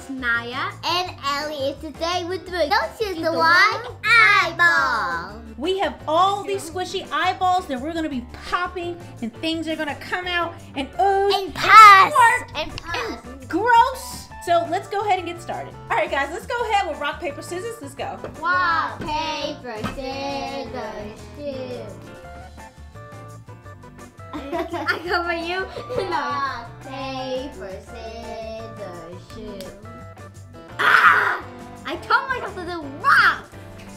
Naya. And Ellie is today with the Don't use the one eyeball. We have all these squishy eyeballs that we're gonna be popping, and things are gonna come out and ooze and pus and gross. So let's go ahead and get started. All right, guys, let's go ahead with rock, paper, scissors. Let's go. Rock, paper, scissors, shoot. I go for you. Rock, paper, scissors, shoot. Ah! I told myself to do rock.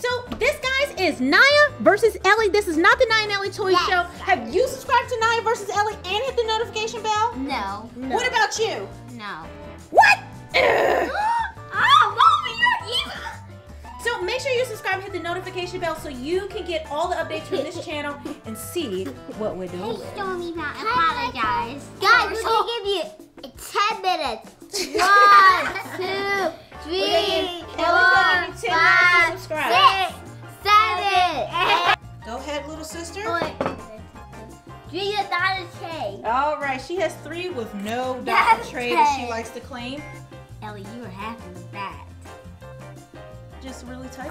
So this, guys, is Naya versus Ellie. This is not the Naya and Ellie Toy Show. Have you subscribed to Naya versus Ellie and hit the notification bell? No. What about you? No. What? Oh, Mommy, you're evil. So make sure you subscribe and hit the notification bell so you can get all the updates from this channel and see what we're doing. Hey, Stormy, apologize. Guys, we're going to give you 10 minutes. 1, 2, 3, 4, 5, 6, 7, 8. Go ahead, little sister. Drink a dollar tray. All right, she has 3 with no dollar tray that she likes to claim. Ellie, you were happy with that. Just really tight.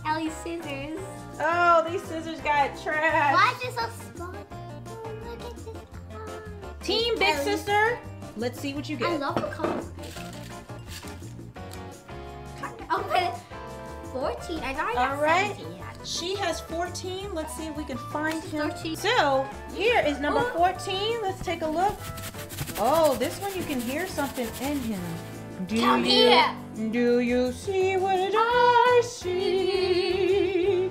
Ellie's scissors. Oh, these scissors got trash. Why is it so small? Look at this. Team Big Ellie. Sister. Let's see what you get. I love the color. Okay, 14. I got all right. 17. She has 14. Let's see if we can find him. 13. So here is number 14. Let's take a look. Oh, this one you can hear something in him. Do you see what I see?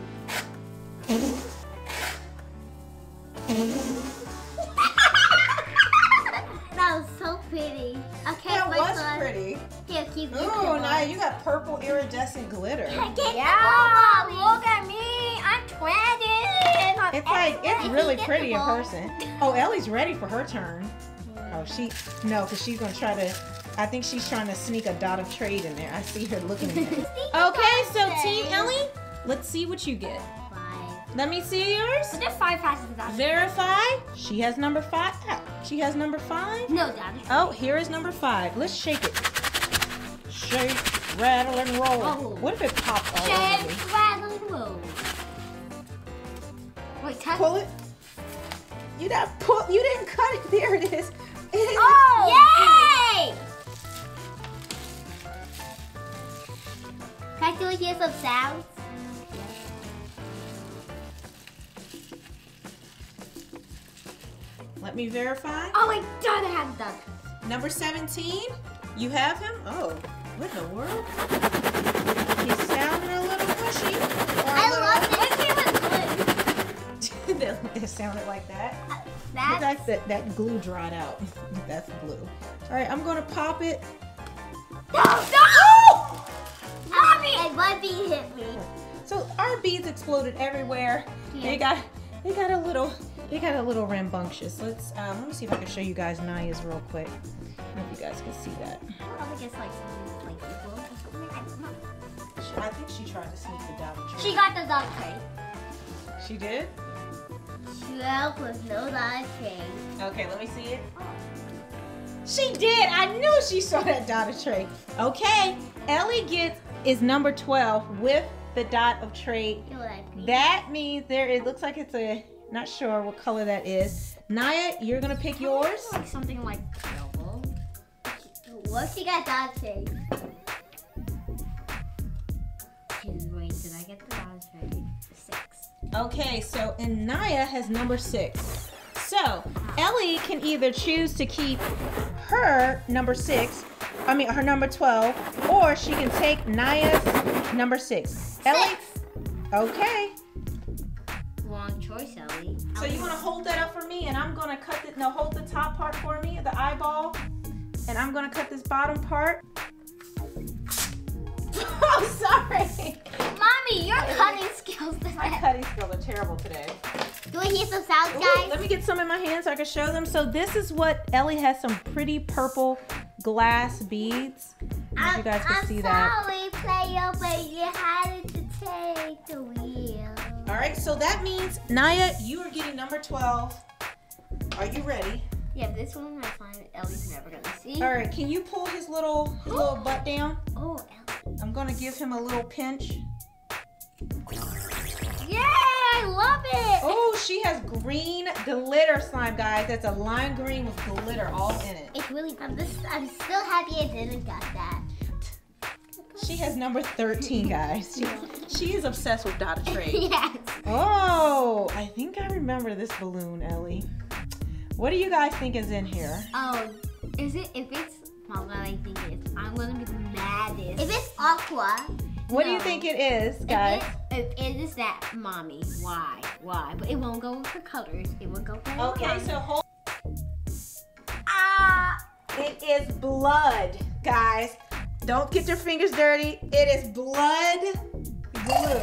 That was so pretty. Okay, That was pretty. Here, keep it. Oh, Naya, you got purple iridescent glitter. Yeah, look at me. I'm 20. It's really pretty in person. Oh, Ellie's ready for her turn. Oh, because she's gonna try to. I think she's trying to sneak a dot of trade in there. I see her looking at it. Okay, so Team Ellie, let's see what you get. 5. Let me see yours. But there's 5 passes without Verify. She has number 5. She has number 5. No, Daddy. Oh, here is number 5. Let's shake it. Shake, rattle, and roll. Oh. What if it popped all over me? Shake, rattle, and roll. Wait, Pull it. You didn't cut it. There it is. Oh! Yay! Can I do hear some sounds? Let me verify. Oh my God, I have done. Number 17. You have him? Oh, what in the world? He's sounding a little pushy. I love this. It was It sounded like that. That's That glue dried out. That's glue. All right, I'm gonna pop it. No! Oh! Mommy! And one bee hit me. So our beads exploded everywhere. Yeah. They got a little rambunctious. Let me see if I can show you guys Naya's real quick. I don't know if you guys can see that. I think it's like something like equal or something. I don't know. I think she tried to sneak the dot. She got the dog tray. She did? 12 with no dog tray. Okay, let me see it. She did. I knew she saw that dotted tray. Okay, Ellie is number 12 with the dot of trade. That means it looks like it's not sure what color that is. Naya, you're gonna pick yours. Like something like purple. What she got dot tray? Wait, did I get the dot tray? 6. Okay, so and Naya has number 6. So Ellie can either choose to keep her number 6, her number 12, or she can take Naya's number 6. Ellie, okay. Wrong choice, Ellie. So you want to hold that up for me, and I'm gonna hold the top part for me, the eyeball, and I'm gonna cut this bottom part. Oh, sorry. Mommy, your cutting skills. My cutting skills are terrible today. Do we hear some sounds, guys? Let me get some in my hand so I can show them. So this is what Ellie has, some pretty purple glass beads. If you guys can see that. I'm sorry, player, but you had to take the wheel. All right, so that means Naya, you are getting number 12. Are you ready? Yeah, this one I find Ellie's never gonna see. All right, can you pull his little butt down? Oh, Ellie. I'm gonna give him a little pinch. Yeah, I love it. Oh, she has green glitter slime, guys. That's a lime green with glitter all in it. It's really fun. I'm still happy I didn't got that. She has number 13, guys. She is obsessed with Dot of Trade. Yes. Oh, I think I remember this balloon, Ellie. What do you guys think is in here? Oh, is it? If it's not what I think it is, I'm gonna be the maddest. If it's aqua. What do you think it is, guys? If it is that, mommy, why? But it won't go for colors. It will go for Okay, so hold. Ah, it is blood, guys. Don't get your fingers dirty. It is blood glue.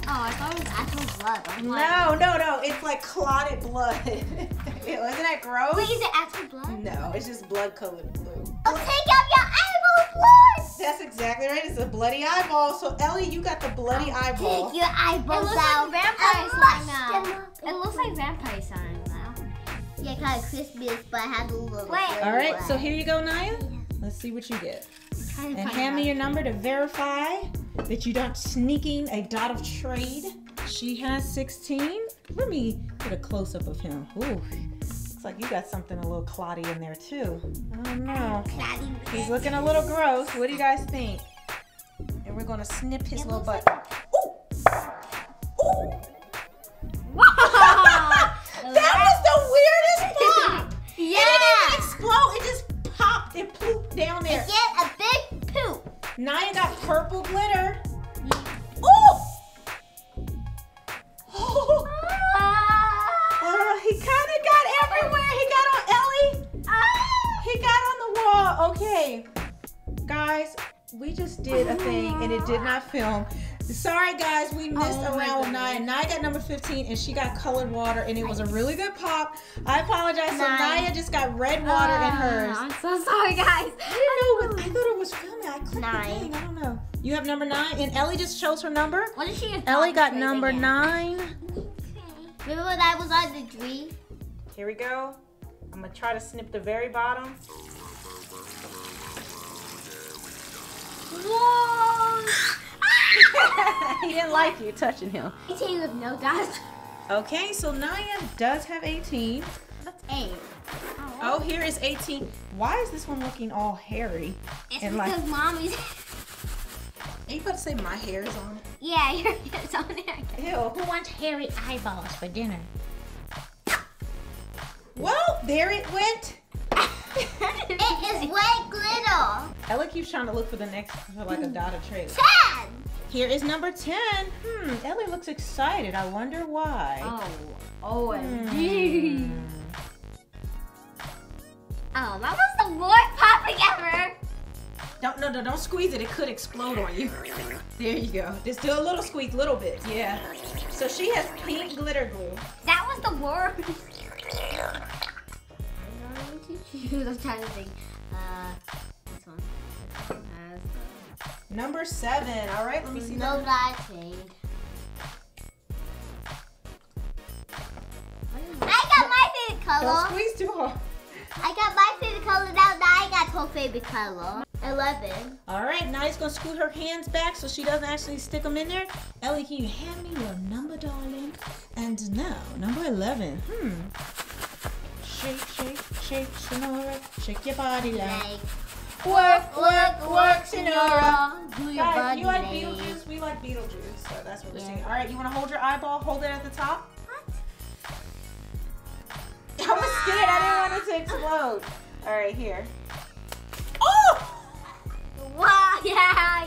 Oh, I thought it was actual blood. No. It's like clotted blood. Wasn't that gross? Wait, is it actual blood? No, it's just blood-colored blue. I'll take out your eyeball blood. That's exactly right. It's a bloody eyeball. So Ellie, you got the bloody eyeball. Take your eyeballs out. It looks like vampire slime now. It looks like vampire slime now. Yeah, kind of crispy, but I have a little. Wait. All right, so here you go, Naya. Let's see what you get. And hand me your number to verify that you don't sneaking a Dot of Trade. She has 16. Let me get a close-up of him. Ooh, looks like you got something a little clotty in there too. Oh no. He's looking a little gross. What do you guys think? And we're gonna snip his little butt. Ooh! Ooh! That was the weirdest pop! Yeah! It didn't even explode. It just popped and pooped down there. It get a big poop. Naya got purple glitter. Ooh! Oh, he kind of got everywhere. He got on Ellie. He got on the wall. Okay, guys, we just did a thing and it did not film. Sorry, guys, we missed around with Naya. Naya got number 15 and she got colored water and it was a really good pop. I apologize. So Naya just got red water in hers. I'm so sorry, guys. I thought it was filming. I clicked the thing. I don't know. You have number 9 and Ellie just chose her number. What did she? Ellie got number 9. Remember when I was on the tree? Here we go. I'm gonna try to snip the very bottom. Whoa! He didn't like you touching him. 18 with no dots. Okay, so Naya does have 18. That's 8. Oh, here is 18. Why is this one looking all hairy? It's and because like, mommy's. Are you about to say my hair is on it? Yeah, your hair's on there. Ew. Who wants hairy eyeballs for dinner? Well, there it went. It is white glitter. Ella keeps trying to look for the next, for like a Dot of Trade. 10. Here is number 10. Ellie looks excited. I wonder why. OMG. Oh, that was the worst popping ever. Don't squeeze it. It could explode on you. There you go. Just do a little squeeze, little bit. Yeah. So she has pink glitter glue. That was the worst. I'm trying to think. This one. Number 7. All right, let me see. No Dot of Trade. I got my favorite color. Don't squeeze too hard. I got my favorite color now. I got her favorite color. 11. All right, Naya's gonna scoot her hands back so she doesn't actually stick them in there. Ellie, can you hand me your number, darling? And now, number 11. Shake, shake, shake, Sonora. Shake your body like. Work, Sonora. Do your Guys, body you like leg. Beetlejuice? We like Beetlejuice, so that's what we're singing. All right, you wanna hold your eyeball? Hold it at the top. I was scared. I didn't want it to explode. All right, here. Oh! Wow, yeah.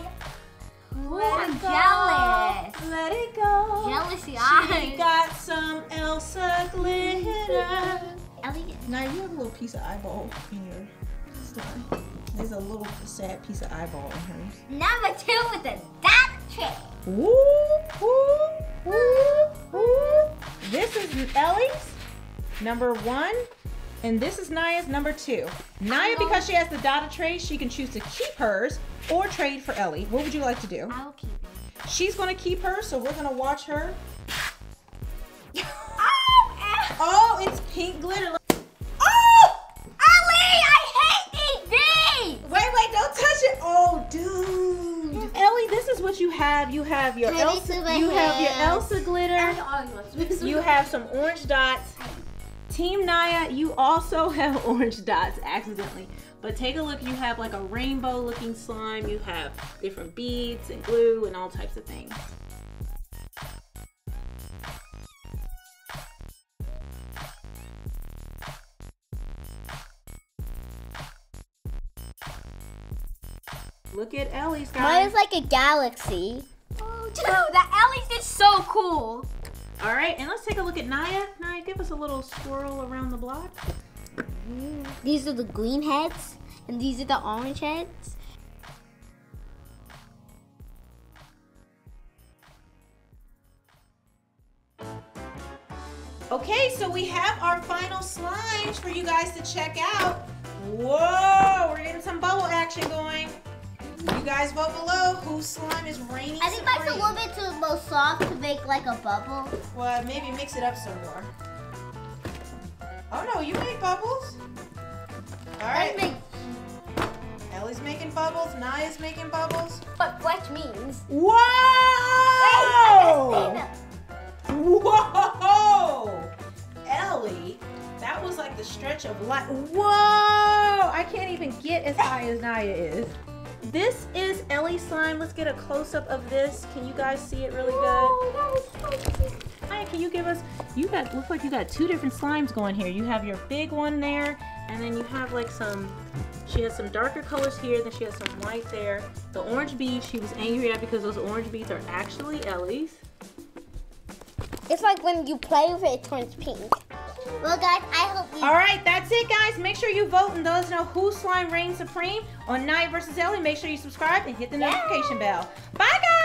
Oh, I'm jealous. Let it go. Jealousy She eyes. got some Elsa glitter. Elliot. Now you have a little piece of eyeball in your slime. There's a little sad piece of eyeball in hers. Number 2 with the Dot of Trade. Woo, woo, woo, woo. This is Ellie's number 1. And this is Naya's number 2. Naya, because she has the Dot of Trade, she can choose to keep hers or trade for Ellie. What would you like to do? I'll keep it. She's going to keep hers, so we're going to watch her. Oh, Oh, it's pink glitter. Oh! dude. Ellie, this is what you have. You have your Elsa. You have your Elsa glitter. You have some orange dots. Team Naya, you also have orange dots accidentally. But take a look. You have like a rainbow looking slime. You have different beads and glue and all types of things. Look at Ellie's, guys. Mine is like a galaxy. Oh, dude, that Ellie's is so cool. All right, and let's take a look at Naya. Naya, give us a little swirl around the block. These are the green heads, and these are the orange heads. Okay, so we have our final slimes for you guys to check out. Whoa, we're getting some bubble action going. You guys vote below whose slime is reigning I think mine's a little bit too soft to make like a bubble. Well, maybe mix it up some more. Oh no, you made bubbles. All right. Ellie's making bubbles. Naya's making bubbles. What flesh means. Whoa! Whoa! Ellie, that was like the stretch of life. Whoa! I can't even get as high as Naya is. This is Ellie's slime. Let's get a close-up of this. Can you guys see it really good? Oh, that was so cute. Naya, can you give us, look like you got two different slimes going here. You have your big one there, and then you have like she has some darker colors here, then she has some white there. The orange beads she was angry at because those orange beads are actually Ellie's. It's like when you play with it, it turns pink. Well, guys, I hope you... All right, that's it, guys. Make sure you vote and let us know whose slime reigns supreme on Naya versus Ellie. Make sure you subscribe and hit the notification bell. Bye, guys.